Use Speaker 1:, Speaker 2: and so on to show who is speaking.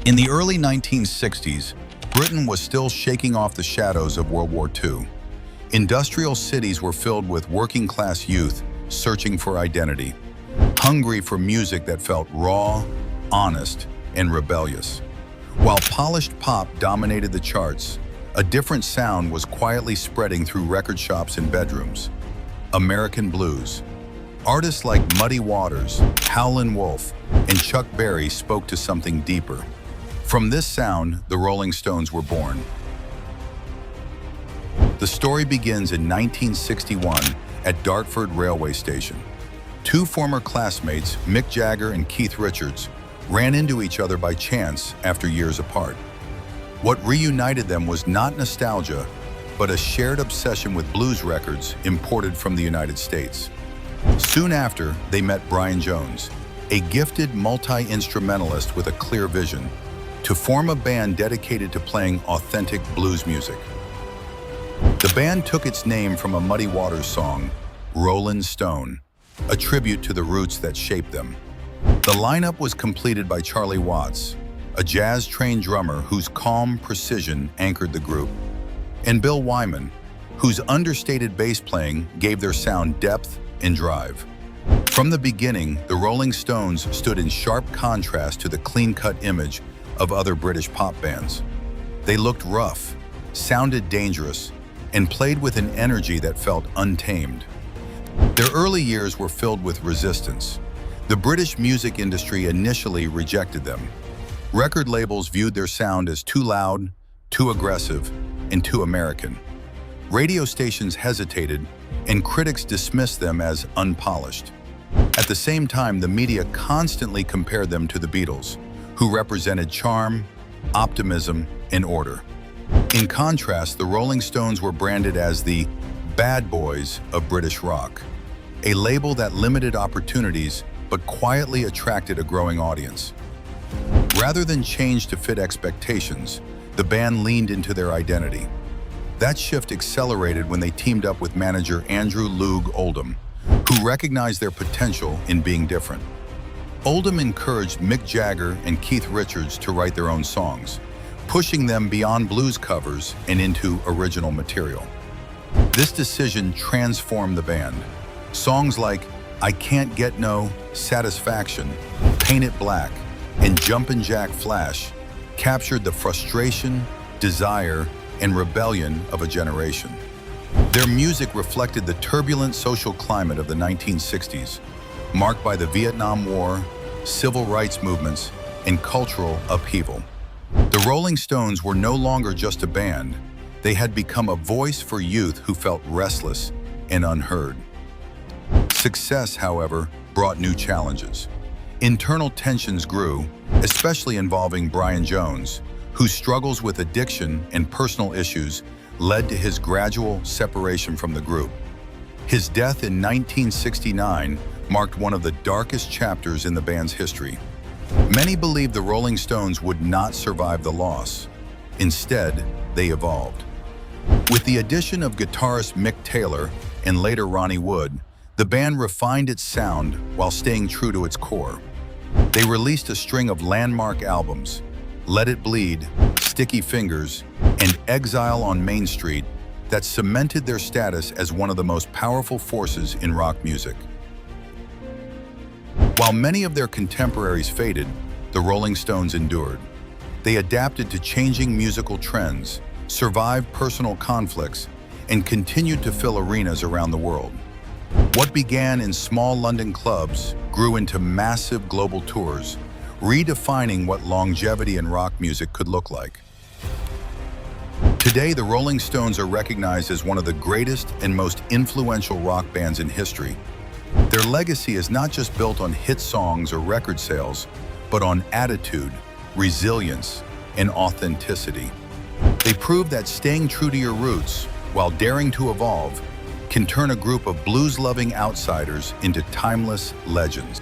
Speaker 1: In the early 1960s, Britain was still shaking off the shadows of World War II. Industrial cities were filled with working-class youth searching for identity, hungry for music that felt raw, honest, and rebellious. While polished pop dominated the charts, a different sound was quietly spreading through record shops and bedrooms. American blues. Artists like Muddy Waters, Howlin' Wolf, and Chuck Berry spoke to something deeper. From this sound, the Rolling Stones were born. The story begins in 1961 at Dartford Railway Station. Two former classmates, Mick Jagger and Keith Richards, ran into each other by chance after years apart. What reunited them was not nostalgia, but a shared obsession with blues records imported from the United States. Soon after, they met Brian Jones, a gifted multi-instrumentalist with a clear vision, to form a band dedicated to playing authentic blues music. The band took its name from a Muddy Waters song, Rollin' Stone, a tribute to the roots that shaped them. The lineup was completed by Charlie Watts, a jazz-trained drummer whose calm precision anchored the group, and Bill Wyman, whose understated bass playing gave their sound depth and drive. From the beginning, the Rolling Stones stood in sharp contrast to the clean-cut image of other British pop bands. They looked rough, sounded dangerous, and played with an energy that felt untamed. Their early years were filled with resistance. The British music industry initially rejected them. Record labels viewed their sound as too loud, too aggressive, and too American. Radio stations hesitated, and critics dismissed them as unpolished. At the same time, the media constantly compared them to the Beatles, who represented charm, optimism, and order. In contrast, the Rolling Stones were branded as the bad boys of British rock, a label that limited opportunities but quietly attracted a growing audience. Rather than change to fit expectations, the band leaned into their identity. That shift accelerated when they teamed up with manager Andrew Loog Oldham, who recognized their potential in being different. Oldham encouraged Mick Jagger and Keith Richards to write their own songs, pushing them beyond blues covers and into original material. This decision transformed the band. Songs like I Can't Get No Satisfaction, Paint It Black, and Jumpin' Jack Flash captured the frustration, desire, and rebellion of a generation. Their music reflected the turbulent social climate of the 1960s, marked by the Vietnam War, civil rights movements, and cultural upheaval. The Rolling Stones were no longer just a band. They had become a voice for youth who felt restless and unheard. Success, however, brought new challenges. Internal tensions grew, especially involving Brian Jones, whose struggles with addiction and personal issues led to his gradual separation from the group. His death in 1969 marked one of the darkest chapters in the band's history. Many believed the Rolling Stones would not survive the loss. Instead, they evolved. With the addition of guitarist Mick Taylor and later Ronnie Wood, the band refined its sound while staying true to its core. They released a string of landmark albums, Let It Bleed, Sticky Fingers, and Exile on Main Street, that cemented their status as one of the most powerful forces in rock music. While many of their contemporaries faded, the Rolling Stones endured. They adapted to changing musical trends, survived personal conflicts, and continued to fill arenas around the world. What began in small London clubs grew into massive global tours, redefining what longevity in rock music could look like. Today, the Rolling Stones are recognized as one of the greatest and most influential rock bands in history. Their legacy is not just built on hit songs or record sales, but on attitude, resilience, and authenticity. They prove that staying true to your roots, while daring to evolve, can turn a group of blues-loving outsiders into timeless legends.